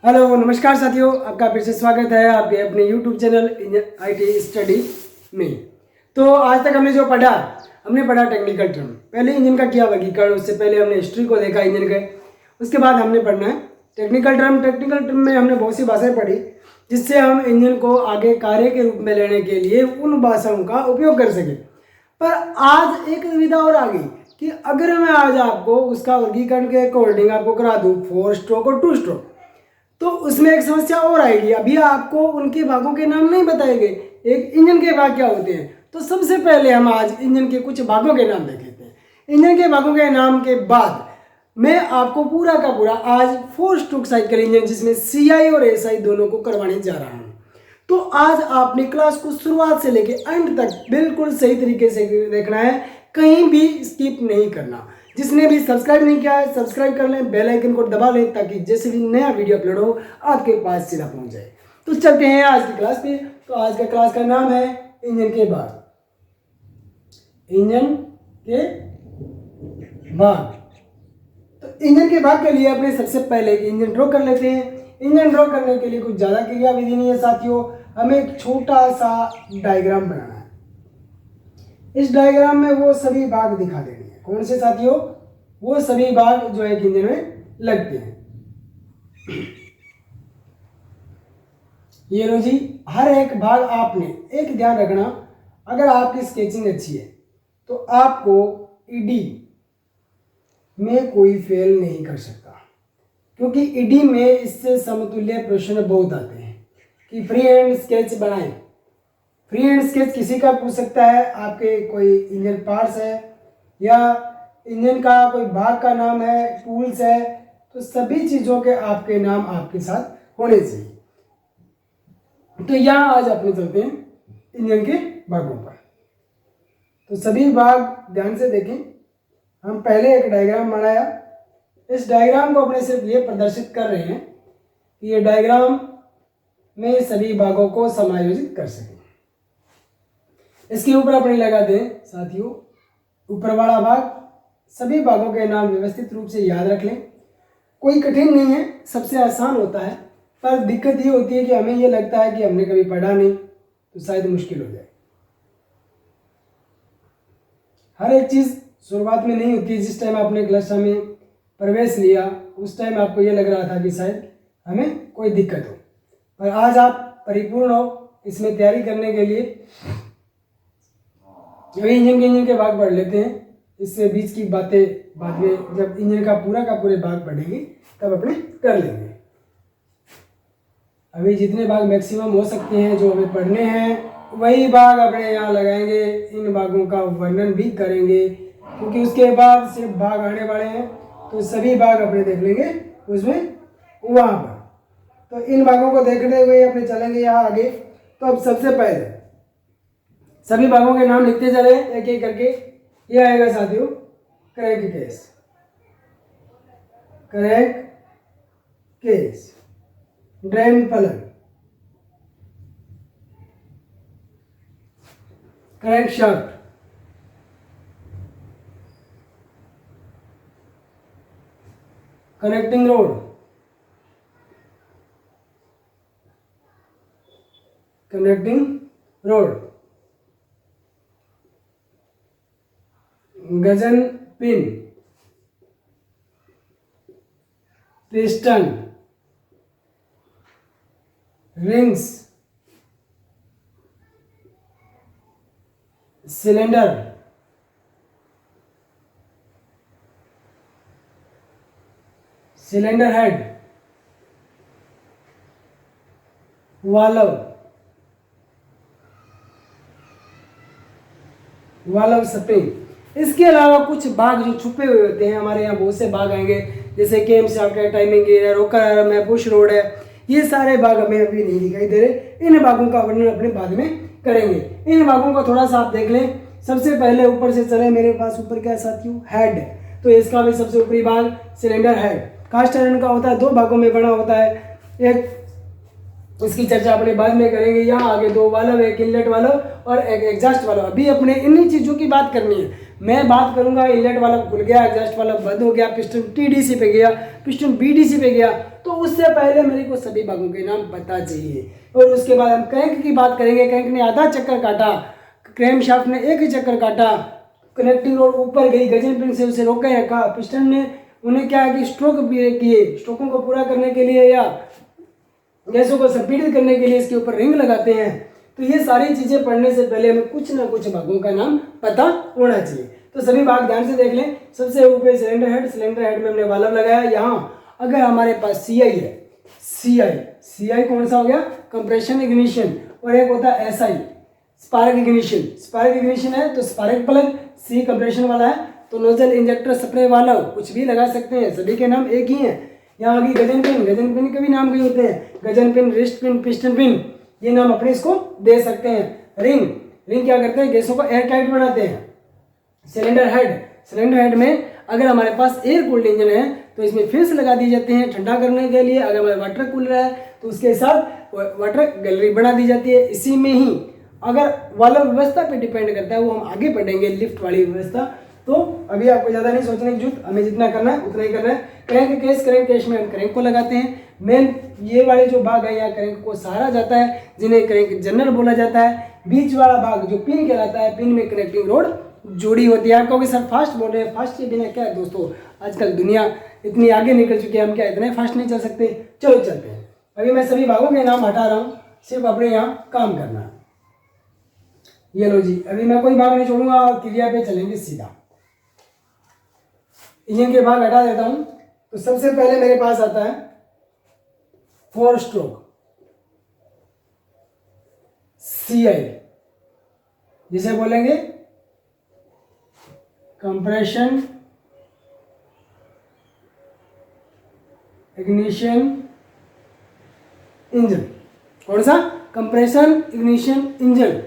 Hello नमस्कार साथियों, आपका फिर से स्वागत है आपके अपने YouTube चैनल IT स्टडी में। तो आज तक हमने जो पढ़ा, हमने पढ़ा टेक्निकल टर्म। पहले इंजन का किया वर्गीकरण, उससे पहले हमने हिस्ट्री को देखा इंजन के। उसके बाद हमने पढ़ना है टेक्निकल टर्म। टेक्निकल टर्म में हमने बहुत सी भाषाएं पढ़ी जिससे हम इंजन को आगे कार्य के रूप में लेने के लिए उन भाषाओं का उपयोग कर सकें। पर आज एक दुविधा और आ गई कि अगर मैं आज आपको उसका वर्गीकरण के अकॉर्डिंग आपको करा दूँ 4 स्ट्रोक और 2 स्ट्रोक, तो उसमें एक समस्या और आएगी। अभी आपको उनके भागों के नाम नहीं बताए गए, एक इंजन के भाग क्या होते हैं। तो सबसे पहले हम आज इंजन के कुछ भागों के नाम देख लेते हैं। इंजन के भागों के नाम के बाद मैं आपको पूरा का पूरा आज 4 स्ट्रोक साइकिल इंजन जिसमें CI और SI दोनों को करवाने जा रहा हूँ। तो आज आपने क्लास को शुरुआत से लेके अंत तक बिल्कुल सही तरीके से देखना है, कहीं भी स्किप नहीं करना। जिसने भी सब्सक्राइब नहीं किया है सब्सक्राइब कर लें, बेल आइकन को दबा लें ताकि जैसे भी नया वीडियो अपलोड हो आपके पास सीधा पहुंच जाए। तो चलते हैं आज की क्लास पे। तो आज का क्लास का नाम है इंजन के भाग। इंजन के भाग। तो इंजन के भाग के लिए अपने सबसे पहले इंजन ड्रॉ कर लेते हैं। इंजन ड्रॉ करने के लिए कुछ ज़्यादा क्रिया विधि नहीं है साथियों, हमें एक छोटा सा डायग्राम बनाना है। इस डायग्राम में वो सभी भाग दिखा देने हैं। कौन से साथियों? वो सभी भाग जो एक इंजन में लगते हैं। ये लो जी, हर एक भाग आपने एक ध्यान रखना, अगर आपकी स्केचिंग अच्छी है तो आपको ईडी में कोई फेल नहीं कर सकता, क्योंकि ईडी में इससे समतुल्य प्रश्न बहुत आते हैं कि फ्री हैंड स्केच बनाएं। फ्री हैंड स्केच किसी का पूछ सकता है, आपके कोई इंजन पार्ट्स है या इंजन का कोई भाग का नाम है, टूल्स है, तो सभी चीज़ों के आपके नाम आपके साथ होने चाहिए। तो यहाँ आज अपने चलते हैं इंजन के भागों पर। तो सभी भाग ध्यान से देखें। हम पहले एक डायग्राम बनाया, इस डायग्राम को अपने सिर्फ ये प्रदर्शित कर रहे हैं कि ये डायग्राम में सभी भागों को समायोजित कर सकें। इसके ऊपर अपने लगा दें साथियों ऊपर वाला भाग। सभी भागों के नाम व्यवस्थित रूप से याद रख लें, कोई कठिन नहीं है, सबसे आसान होता है। पर दिक्कत ये होती है कि हमें ये लगता है कि हमने कभी पढ़ा नहीं तो शायद मुश्किल हो जाए। हर एक चीज़ शुरुआत में नहीं होती। जिस टाइम आपने क्लास में प्रवेश लिया उस टाइम आपको ये लग रहा था कि शायद हमें कोई दिक्कत हो, पर आज आप परिपूर्ण हो इसमें तैयारी करने के लिए। अभी इंजन के भाग पढ़ लेते हैं, इससे बीच की बातें बाद में जब इंजन का पूरे भाग पढ़ेंगे तब अपने कर लेंगे। अभी जितने भाग मैक्सिमम हो सकते हैं जो हमें पढ़ने हैं वही भाग अपने यहाँ लगाएंगे, इन भागों का वर्णन भी करेंगे, क्योंकि उसके बाद सिर्फ भाग आने वाले हैं तो सभी भाग अपने देख लेंगे उसमें वहाँ पर। तो इन भागों को देखते हुए अपने चलेंगे यहाँ आगे। तो अब सबसे पहले सभी भागों के नाम लिखते चले एक एक करके। ये आएगा साथियों crank case. Crank case, drain plug, crank shaft, connecting road, connecting road, Gajan pin, piston, rings, cylinder, cylinder head, valve, valve spring. इसके अलावा कुछ भाग जो छुपे हुए होते हैं, हमारे यहाँ बहुत से भाग आएंगे जैसे केम शाफ्ट है, टाइमिंग गियर है, रोकर आर्म है, पुश रोड है। ये सारे भाग हमें अभी नहीं दिखाई दे रहे, इन भागों का वर्णन अपने बाद में करेंगे। इन भागों को थोड़ा सा आप देख लें। सबसे पहले ऊपर से चले, मेरे पास ऊपर क्या है साथियों? हेड। तो इसका भी सबसे ऊपरी भाग सिलेंडर हेड कास्ट आयरन का होता है, 2 भागों में बना होता है। एक उसकी चर्चा अपने बाद में करेंगे। यहाँ आगे 2 वाल्व, एक इनलेट वाल्व और एक एग्जॉस्ट वाल्व। अभी अपने इन्हीं चीज़ों की बात करनी है। मैं बात करूंगा इनलेट वाला खुल गया, एग्जॉस्ट वाला बंद हो गया, पिस्टन टीडीसी पे गया, पिस्टन बीडीसी पे गया, तो उससे पहले मेरे को सभी भागों के नाम पता चाहिए। और उसके बाद हम क्रैंक की बात करेंगे। क्रैंक ने आधा चक्कर काटा, क्रैंक शाफ्ट ने एक ही चक्कर काटा, कनेक्टिंग रोड ऊपर गई, गजन पिन से उसे रोके रखा, पिस्टन ने उन्हें क्या है कि स्ट्रोक किए, स्ट्रोकों को पूरा करने के लिए या गैसों को संपीड़ित करने के लिए इसके ऊपर रिंग लगाते हैं। तो ये सारी चीजें पढ़ने से पहले हमें कुछ ना कुछ भागों का नाम पता होना चाहिए। तो सभी भाग ध्यान से देख लें। सबसे ऊपर सिलेंडर हेड में हमने वाल्व लगाया। यहाँ अगर हमारे पास सीआई है, सीआई कौन सा हो गया, कंप्रेशन इग्निशन, और एक होता है एसआई, स्पार्क इग्निशन है तो स्पार्क प्लग, सी कंप्रेशन वाला है तो नोजल इंजेक्टर स्प्रे वाला, कुछ भी लगा सकते हैं, सभी के नाम एक ही हैं। यहाँ आगे गजन पिन के भी नाम कई होते हैं, Gajan pin, wrist pin, piston pin, ये नाम अपने इसको दे सकते हैं। रिंग क्या करते हैं, गैसों को एयर टाइट बनाते हैं। सिलेंडर हेड में अगर हमारे पास एयर कूल्ड इंजन है तो इसमें फिन्स लगा दी जाती हैं ठंडा करने के लिए। अगर हमारे वाटर कूलर है तो उसके साथ वाटर गैलरी बना दी जाती है। इसी में ही अगर वाल्व व्यवस्था पे डिपेंड करता है, वो हम आगे पढ़ेंगे, लिफ्ट वाली व्यवस्था। तो अभी आपको ज़्यादा नहीं सोचने की जरूरत, हमें जितना करना है उतना ही करना है। क्रैंक केस में हम क्रैंक को लगाते हैं। मेन ये वाले जो भाग है, यहाँ क्रैंक को सहारा जाता है, जिन्हें क्रैंक जनरल बोला जाता है। बीच वाला भाग जो पिन कहलाता है, पिन में कनेक्टिंग रोड जुड़ी होती है। आप कहोगे सर फास्ट बोल रहे हैं, फास्ट के बिना क्या है दोस्तों, आजकल दुनिया इतनी आगे निकल चुकी है, हम क्या इतने फास्ट नहीं चल सकते। चलो चलते हैं। अभी मैं सभी भागों के नाम हटा रहा हूँ, सिर्फ अपने यहाँ काम करना है। ये लो जी, अभी मैं कोई भाग नहीं छोड़ूंगा और क्रिया पे चलेंगे सीधा। इंजन के भाग हटा देता हूं। तो सबसे पहले मेरे पास आता है 4 स्ट्रोक सीआई, जिसे बोलेंगे कंप्रेशन इग्निशन इंजन। कौन सा, कंप्रेशन इग्निशन इंजन।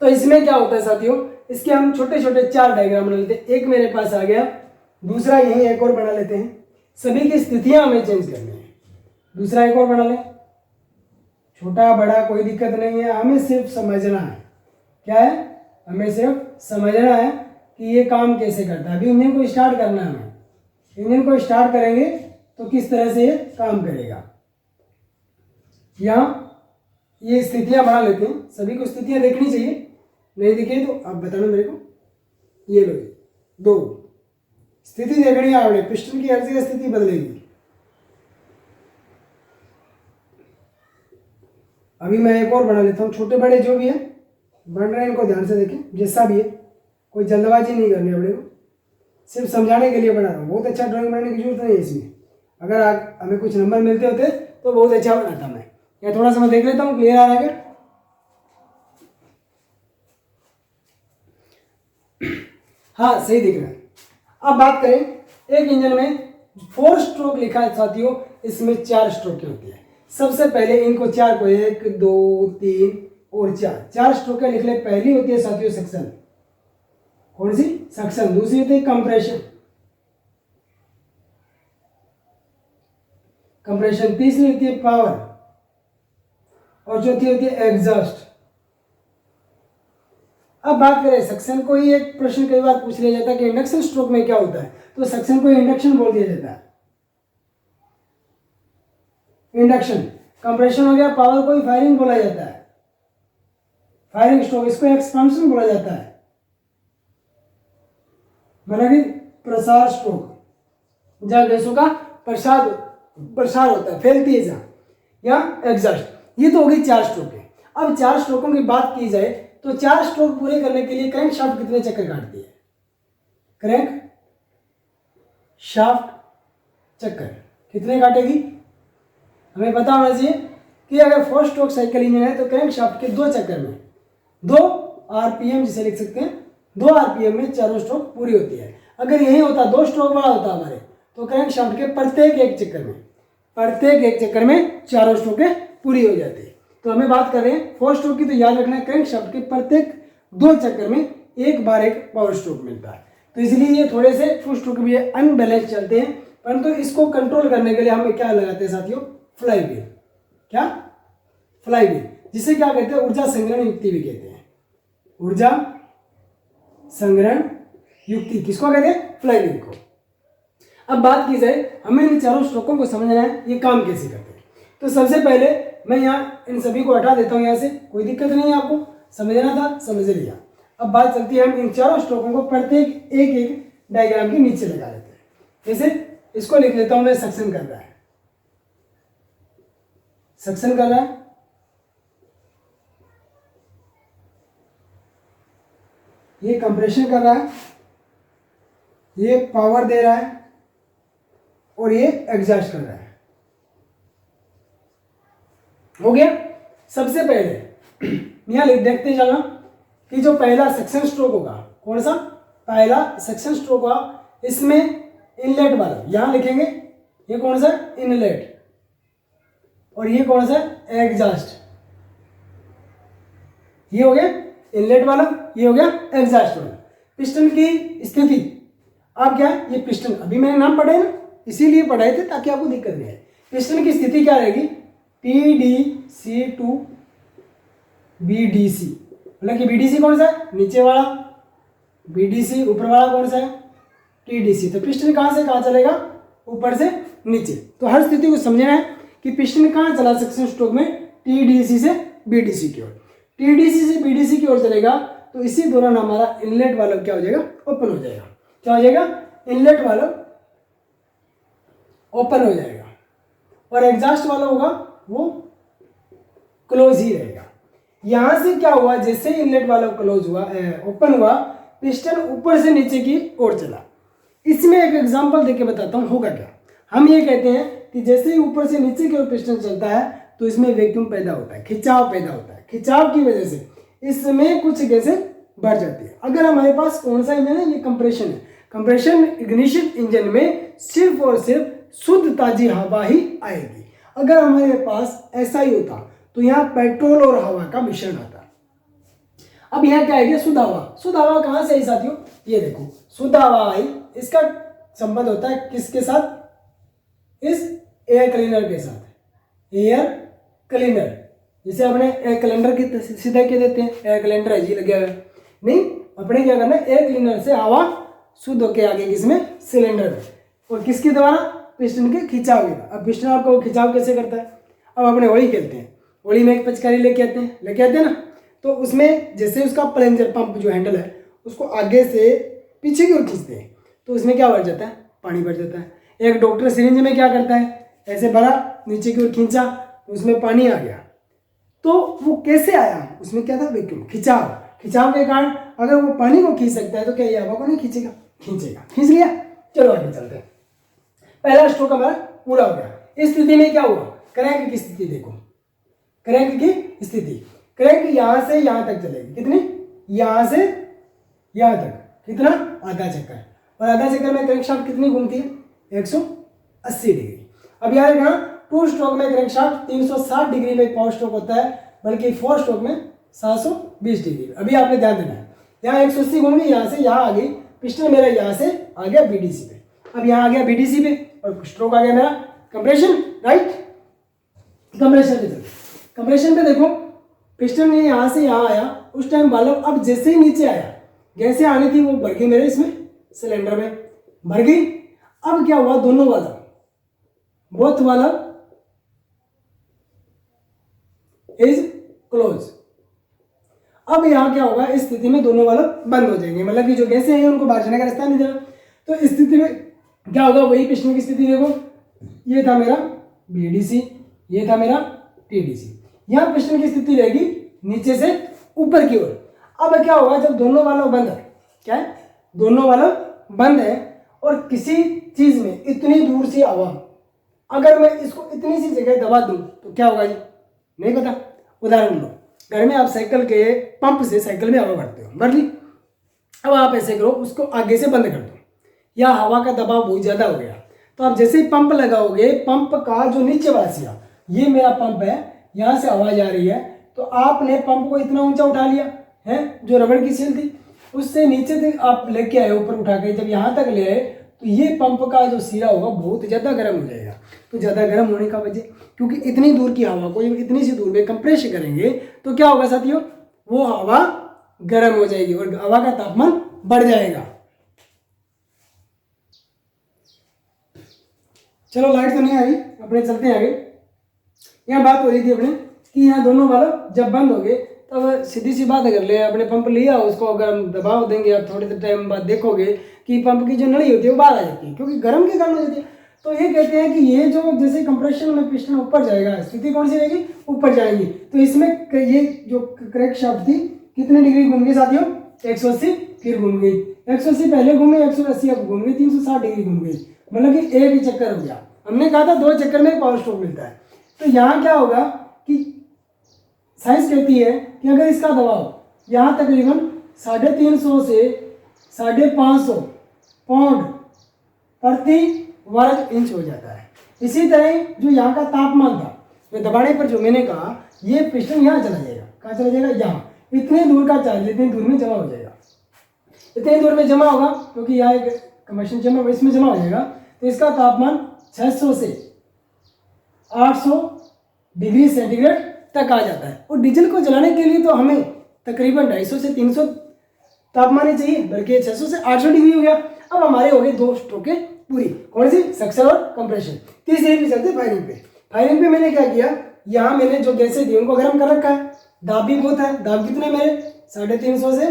तो इसमें क्या होता है साथियों, इसके हम छोटे छोटे 4 डायग्राम बना लेते हैं। एक मेरे पास आ गया, दूसरा यही एक और बना लेते हैं। सभी की स्थितियां हमें चेंज करनी है। दूसरा एक और बना ले, छोटा बड़ा कोई दिक्कत नहीं है, हमें सिर्फ समझना है। क्या है, हमें सिर्फ समझना है कि ये काम कैसे करता है। अभी इंजन को स्टार्ट करना है हमें, इंजन को स्टार्ट करेंगे तो किस तरह से ये काम करेगा। यहाँ ये स्थितियां बना लेते हैं, सभी को स्थितियां देखनी चाहिए, नहीं दिखे तो आप बताना मेरे को। ये लो 2 स्थिति देखनी है आपने, पिस्टन की हर जगह स्थिति बदलेगी। अभी मैं एक और बना लेता हूँ, छोटे बड़े जो भी है बन रहे हैं इनको ध्यान से देखें, जैसा भी है, कोई जल्दबाजी नहीं करनी है अपने को, सिर्फ समझाने के लिए बना रहा हूँ। बहुत अच्छा ड्राइंग बनाने की जरूरत नहीं है इसमें, अगर हमें कुछ नंबर मिलते होते तो बहुत अच्छा बनाता मैं। या थोड़ा सा मैं देख लेता हूँ, क्लियर आ रहा है क्या? हाँ सही दिख रहा है। अब बात करें, एक इंजन में 4 स्ट्रोक लिखा है साथियों, इसमें 4 स्ट्रोकें होती है। सबसे पहले इनको 4 को 1 2 3 और 4 स्ट्रोकें लिख ले। पहली होती है साथियों सक्शन, कौन सी, सक्शन। दूसरी होती है कंप्रेशन, तीसरी होती है पावर, और चौथी होती है एग्जॉस्ट। अब बात करें सक्शन को, ही एक प्रश्न कई बार पूछ लिया जाता है कि इंडक्शन स्ट्रोक में क्या होता है, तो सक्शन को इंडक्शन बोल दिया जाता है, इंडक्शन। कंप्रेशन हो गया, पावर को फायरिंग बोला जाता है, फायरिंग स्ट्रोक, इसको एक्सपांशन बोला जाता है, मतलब कि प्रसार स्ट्रोक, जहां गैसों का प्रसार होता है, फैलती है जहां, या एग्जॉस्ट। ये तो हो गई 4 स्ट्रोक है। अब 4 स्ट्रोकों की बात की जाए तो 4 स्ट्रोक पूरे करने के लिए क्रैंक शाफ्ट कितने चक्कर काटती है, क्रैंक शाफ्ट चक्कर कितने काटेगी, हमें पता होना चाहिए कि अगर 4 स्ट्रोक साइकिल इंजन है तो क्रैंक शाफ्ट के 2 चक्कर में 2 आरपीएम जिसे लिख सकते हैं, 2 आरपीएम में 4 स्ट्रोक पूरी होती है। अगर यही होता 2 स्ट्रोक वाला होता हमारे, तो क्रैंक शाफ्ट के प्रत्येक एक चक्कर में 4 स्ट्रोकें पूरी हो जाती है। तो हमें बात कर रहे हैं 4 स्ट्रोक की, तो याद रखना है क्रैंक शाफ्ट के प्रत्येक 2 चक्कर में एक बार एक पावर स्ट्रोक मिलता है। तो इसलिए ये थोड़े से 2 स्ट्रोक भी अनबैलेंस चलते हैं, परंतु इसको कंट्रोल करने के लिए हम क्या लगाते हैं साथियों, फ्लाई व्हील। क्या, फ्लाई व्हील, जिसे क्या कहते हैं, ऊर्जा संग्रहण युक्ति भी कहते हैं, ऊर्जा संग्रहण युक्ति किसको कहते हैं? फ्लाईव्हील को। अब बात की जाए, हमें इन चारों स्ट्रोकों को समझना है ये काम कैसे करते हैं। तो सबसे पहले मैं यहाँ इन सभी को हटा देता हूँ यहाँ से, कोई दिक्कत नहीं है, आपको समझना था समझ लिया। अब बात चलती है, हम इन चारों स्ट्रोकों को प्रत्येक एक एक डायग्राम के नीचे लगा देते हैं। जैसे इसको लिख लेता हूँ मैं, सक्शन कर रहा है, सक्शन कर रहा है, ये कंप्रेशन कर रहा है, ये पावर दे रहा है और ये एग्जॉस्ट कर रहा है। हो गया। सबसे पहले यहाँ देखते जाना कि जो पहला सेक्शन स्ट्रोक होगा, कौन सा पहला सेक्शन स्ट्रोक होगा, इसमें इनलेट वाला यहां लिखेंगे, ये कौन सा इनलेट और ये कौन सा एग्जॉस्ट। ये हो गया इनलेट वाला, ये हो गया एग्जॉस्ट वाला। पिस्टन की स्थिति, आप क्या ये पिस्टन अभी मैंने नाम पढ़े ना, इसीलिए पढ़ाए थे ताकि आपको दिक्कत नहीं आए। पिस्टन की स्थिति क्या रहेगी? PDC to BDC, मतलब कि BDC कौन सा है? नीचे वाला, BDC ऊपर वाला कौन सा है? TDC। तो पिस्टन कहाँ से कहाँ चलेगा? ऊपर से नीचे। तो हर स्थिति को समझना है कि पिस्टन कहाँ चला सेक्शन स्ट्रोक में, TDC से BDC की ओर। TDC से BDC की ओर चलेगा तो इसी दौरान हमारा इनलेट वाल्व क्या हो जाएगा? ओपन हो जाएगा। क्या हो जाएगा? इनलेट वाल्व ओपन हो जाएगा और एग्जॉस्ट वाला होगा वो क्लोज ही रहेगा। यहां से क्या हुआ, जैसे इनलेट वाला क्लोज हुआ, ओपन हुआ, पिस्टन ऊपर से नीचे की ओर चला। इसमें एक एग्जांपल देके बताता हूं होगा क्या। हम ये कहते हैं कि जैसे ही ऊपर से नीचे की ओर पिस्टन चलता है तो इसमें वैक्यूम पैदा होता है, खिंचाव पैदा होता है। खिंचाव की वजह से इसमें कुछ गैसें बढ़ जाती है। अगर हमारे पास कौन सा इंजन है? ये कंप्रेशन है। कंप्रेशन इग्निशन इंजन में सिर्फ और सिर्फ शुद्ध ताजी हवा ही आएगी। अगर हमारे पास ऐसा ही होता तो यहाँ पेट्रोल और हवा का मिश्रण आता। अब यहाँ क्या आएगा? शुद्ध हवा। शुद्ध हवा कहाँ से आई साथियों? ये देखो, शुद्ध हवा आई, इसका संबंध होता है किसके साथ? इस एयर क्लीनर के साथ। एयर क्लीनर, जैसे अपने एयर कैलेंडर की सीधा कह देते हैं, एयर कैलेंडर है जी लगे हुए, नहीं, अपने क्या करना है? एयर क्लीनर से हवा शुद्ध होके आगे किसमें? सिलेंडर में, और किसके द्वारा? पिस्टन के खिंचाव के। अब पिस्टन आपको खिंचाव कैसे करता है? अब अपने होली खेलते हैं, होली में एक पिचकारी लेके आते हैं ना, तो उसमें जैसे उसका प्लंजर पंप जो हैंडल है उसको आगे से पीछे की ओर खींचते हैं तो उसमें क्या बढ़ जाता है? पानी बढ़ जाता है। एक डॉक्टर सिरिंज में क्या करता है? ऐसे भरा, नीचे की ओर खींचा, उसमें पानी आ गया। तो वो कैसे आया? उसमें क्या था? वैक्यूम, खिंचाव। खिंचाव के कारण अगर वो पानी को खींच सकता है तो क्या ये हवा को नहीं खींचेगा? खींचेगा। खींच लिया। चलो आगे चलते हैं। पहला स्ट्रोक हमारा पूरा हो गया। इस स्थिति में क्या हुआ? क्रैंक की स्थिति देखो, क्रैंक की स्थिति, क्रैंक यहां से यहां तक चलेगी। कितनी? यहां से यहां तक। कितना? आधा चक्कर। और आधा चक्कर में क्रैंकशाफ्ट कितनी घूमती है? 180 डिग्री। अब यार यहाँ 2 स्ट्रोक में क्रैंकशाफ्ट 360 डिग्री में पावर स्ट्रोक होता है, बल्कि 4 स्ट्रोक में 720 डिग्री। अभी आपने ध्यान देना है, यहाँ 180 घूम गई, यहाँ से यहाँ आ गई, पिस्टन मेरा यहाँ से आ गया BDC पे, अब यहाँ आ गया BDC पे, और स्ट्रोक आ गया मेरा कंप्रेशन, राइट? कंप्रेशन पे चलो, कंप्रेशन पे देखो, पिस्टन ने यहाँ से यहाँ आया, उस टाइम वाल्व अब जैसे ही नीचे आया, गैसें आनी थी वो भर गई मेरे इसमें सिलेंडर में, भर गई। अब क्या हुआ? दोनों valve, both valve is close. अब यहाँ क्या होगा? इस स्थिति में दोनों वाल्व बंद हो जाएंगे, मतलब कि जो गैसें हैं उनको बाहर जाने का रास्ता नहीं देना। तो इस स्थिति में क्या होगा? वही पिस्टन की स्थिति देखो, ये था मेरा BDC, ये था मेरा TDC। यहाँ पिस्टन की स्थिति रहेगी नीचे से ऊपर की ओर। अब क्या होगा? जब दोनों वाल्व बंद है, क्या है? दोनों वाल्व बंद है और किसी चीज में इतनी दूर से हवा, अगर मैं इसको इतनी सी जगह दबा दूं तो क्या होगा जी? नहीं पता। उदाहरण लो, घर में आप साइकिल के पंप से साइकिल में हवा भरते हो, भर ली। अब आप ऐसे करो, उसको आगे से बंद कर दो, या हवा का दबाव बहुत ज़्यादा हो गया, तो आप जैसे ही पंप लगाओगे, पंप का जो नीचे वाला सिरा, ये मेरा पंप है, यहाँ से हवा जा रही है, तो आपने पंप को इतना ऊंचा उठा लिया है, जो रबड़ की सील थी उससे नीचे तक आप लेके आए, ऊपर उठा के जब यहाँ तक ले आए, तो ये पंप का जो सिरा होगा बहुत ज़्यादा गर्म हो जाएगा। तो ज़्यादा गर्म होने का वजह, क्योंकि इतनी दूर की हवा को जब इतनी सी दूर में कंप्रेस करेंगे तो क्या होगा साथियों? वो हवा गर्म हो जाएगी और हवा का तापमान बढ़ जाएगा। चलो लाइट तो नहीं आ रही, अपने चलते हैं आगे। यहाँ बात हो रही थी अपने कि यहाँ दोनों वाल्व जब बंद हो गए तब सीधी सी बात अगर ले अपने पंप लिया उसको अगर हम दबाव देंगे और थोड़े देर टाइम बाद देखोगे कि पंप की जो नली होती है वो बाहर आ जाती है क्योंकि गर्म के कारण हो जाती है। तो ये कहते हैं कि ये जो जैसे कंप्रेशन में पिस्टन ऊपर जाएगा, स्थिति कौन सी रहेगी, ऊपर जाएगी। तो इसमें ये जो क्रैंक शाफ्ट थी कितने डिग्री घूम गई साथियों, 180 फिर घूम गई, 180 पहले घूम गई, 180 अब घूम गई, 360 डिग्री घूम गई, मतलब कि एक ही चक्कर हो गया। हमने कहा था 2 चक्कर में पावर स्ट्रोक मिलता है। तो यहाँ क्या होगा कि साइंस कहती है कि अगर इसका दबाव यहाँ तकरीबन 350 से 550 पाउंड प्रति वर्ग इंच हो जाता है। इसी तरह जो यहाँ का तापमान था, जो दबाने पर जो मैंने कहा ये पिस्टन यहाँ चला जाएगा, कहाँ चला जाएगा, यहाँ इतने दूर का चार्ज इतनी दूर में जमा हो जाएगा, इतने दूर में जमा होगा क्योंकि यहाँ एक कंबशन चैम्बर इसमें जमा हो जाएगा। तो इसका तापमान 600 से 800 डिग्री सेंटीग्रेड तक आ जाता है। और डीजल को जलाने के लिए तो हमें तकरीबन 250 से 300 तापमान ही चाहिए, बल्कि 600 से 800 डिग्री हो गया। अब हमारे हो गए 2 स्ट्रोकें पूरी, कौन सी, सक्शन और कंप्रेशन। तीसरी भी चलते फायरिंग पे। फायरिंग पे मैंने क्या किया, यहाँ मैंने जो गैसें दी उनको गर्म कर रखा है, दाब भी बहुत है, दाब कितने मेरे 350 से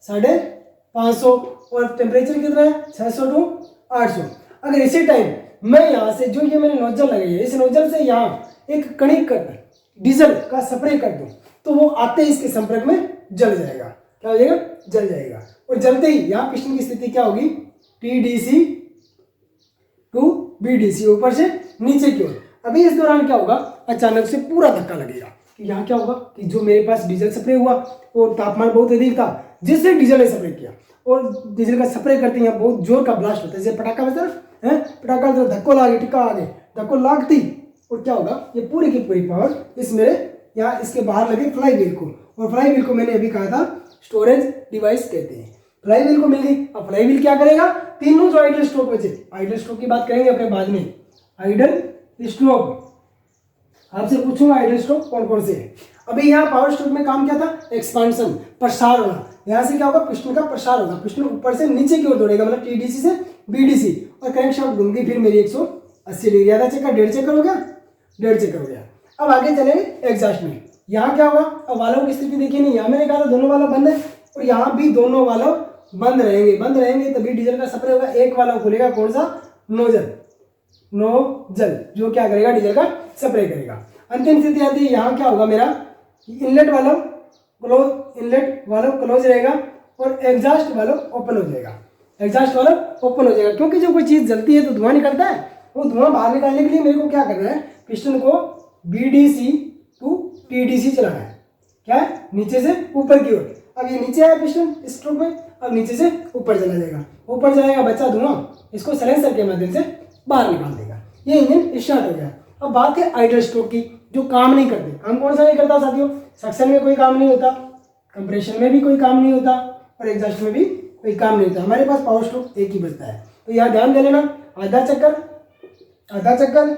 550 और टेम्परेचर कितना है 600 टू 800। अगर इसी टाइम मैं यहाँ से जो ये मैंने नोजल लगाई है इस नोजल से यहाँ एक कणिक कर डीजल का स्प्रे कर दूँ तो वो आते ही इसके संपर्क में जल जाएगा। क्या हो जाएगा, जल जाएगा। और जलते ही यहाँ पिस्टन की स्थिति क्या होगी, TDC टू BDC, ऊपर से नीचे की ओर। अभी इस दौरान क्या होगा, अचानक से पूरा धक्का लगेगा। यहाँ क्या होगा कि जो मेरे पास डीजल स्प्रे हुआ और तापमान बहुत अधिक था जिससे डीजल ने स्प्रे किया, और डीजल का स्प्रे करते हैं बहुत जोर का ब्लास्ट होता है, जैसे पटाखा बजता है, पटाखा तो धक्को लागे, टिक्का आगे धक्को लागती, और क्या होगा ये पूरी की पूरी पावर इस मेरे यहाँ इसके बाहर लगे फ्लाई व्हील को। और फ्लाई व्हील को मैंने अभी कहा था स्टोरेज डिवाइस कहते हैं। फ्लाई व्हील को मिल गई। अब फ्लाई व्हील क्या करेगा, तीनों जो आइडल स्ट्रोक बचे, आइडल स्ट्रोक की बात करेंगे अपने बाद में। आइडल स्ट्रोक आपसे पूछूंगा आइडल स्ट्रोक कौन कौन से है। अभी यहाँ पावर स्ट्रोक में काम क्या था, एक्सपांशन, प्रसार होना। यहाँ से क्या होगा, पिस्टन का प्रसार होगा, पिस्टन ऊपर से नीचे की ओर दौड़ेगा, मतलब TDC से BDC, और क्रैंक शाफ्ट घूम गई फिर मेरी 180 डिग्री। आधा चक्कर, 1.5 चक्कर हो गया, 1.5 चक्कर हो गया। अब आगे चलेंगे एग्जॉस्ट में। यहाँ क्या होगा, अब वाल्व की स्थिति देखिए नहीं, यहाँ मैंने कहा था दोनों वाल्व बंद है और यहाँ भी दोनों वाल्व बंद रहेंगे तभी डीजल का स्प्रे होगा। एक वाल्व खुलेगा, कौन सा, नोजल जो क्या करेगा, डीजल का स्प्रे करेगा। अंतिम स्थिति आती है, यहाँ क्या होगा मेरा, इनलेट वाल्व क्लोज रहेगा और एग्जॉस्ट वाल्व ओपन हो जाएगा। क्योंकि जब कोई चीज जलती है तो धुआं निकलता है, वो धुआं बाहर निकालने के लिए मेरे को क्या करना है, पिस्टन को BDC टू TDC चलाना है। क्या है, नीचे से ऊपर की ओर। अब ये नीचे आया पिस्टन स्ट्रोक में, अब नीचे से ऊपर चला जाएगा, ऊपर जाएगा बच्चा धुआं, इसको सलेंसर के माध्यम से बाहर निकाल देगा। ये इंजन स्टार्ट हो गया। अब बात है आइडल स्ट्रोक की, जो काम नहीं करते। काम कौन सा नहीं करता साथियों, सक्शन में कोई काम नहीं होता, कंप्रेशन में भी कोई काम नहीं होता और एग्जॉस्ट में भी कोई काम नहीं होता। हमारे पास पावर स्ट्रोक एक ही बचता है। तो यहाँ ध्यान दे लेना, आधा चक्कर और आधा चक्कर।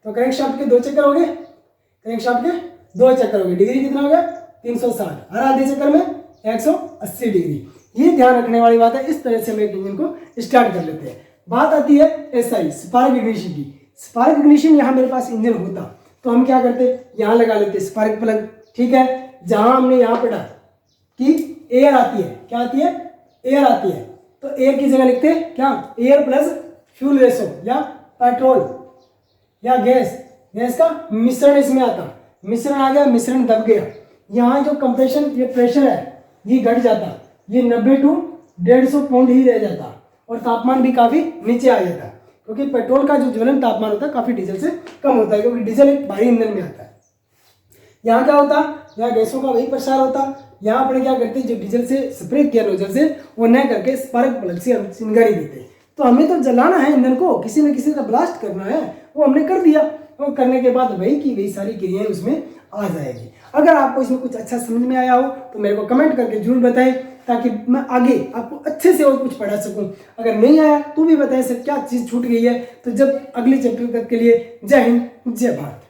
तो क्रैंक शाफ्ट के 2 चक्कर हो गए, डिग्री कितना हो गया, 360, हर आधे चक्कर में 180 डिग्री। ये ध्यान रखने वाली बात है। इस तरह से हम एक इंजन को स्टार्ट कर लेते हैं। बात आती है SI, स्पार्क इग्निशन की। स्पार्क इग्निशन यहाँ मेरे पास इंजन होता तो हम क्या करते, यहाँ लगा लेते स्पार्क प्लग, ठीक है। जहां हमने यहाँ पढ़ा कि एयर आती है, क्या आती है, एयर आती है, तो एयर की जगह लिखते हैं क्या, एयर प्लस फ्यूल रेशो, या पेट्रोल या गैस का मिश्रण इसमें आता। मिश्रण आ गया, मिश्रण दब गया, यहाँ जो कंप्रेशन ये प्रेशर है ये घट जाता, ये 90 टू 150 पाउंड ही रह जाता और तापमान भी काफी नीचे आ जाता, क्योंकि पेट्रोल का जो ज्वलन तापमान होता है काफी डीजल से कम होता है, क्योंकि डीजल एक भारी ईंधन में आता है। यहाँ क्या होता, यहाँ गैसों का वही प्रसार होता। यहाँ अपने क्या करते, जो डीजल से स्प्रे किया नोजल से, वो न करके स्पार्क प्लग से हम चिंगारी देते। तो हमें तो जलाना है ईंधन को, किसी न किसी का ब्लास्ट करना है, वो हमने कर दिया। वो करने के बाद वही की वही सारी क्रियाएं उसमें आ जाएगी। अगर आपको इसमें कुछ अच्छा समझ में आया हो तो मेरे को कमेंट करके जरूर बताएं, ताकि मैं आगे आपको अच्छे से और कुछ पढ़ा सकूं। अगर नहीं आया तो भी बताएं सर क्या चीज़ छूट गई है। तो जब अगले चैप्टर तक के लिए जय हिंद, जय भारत।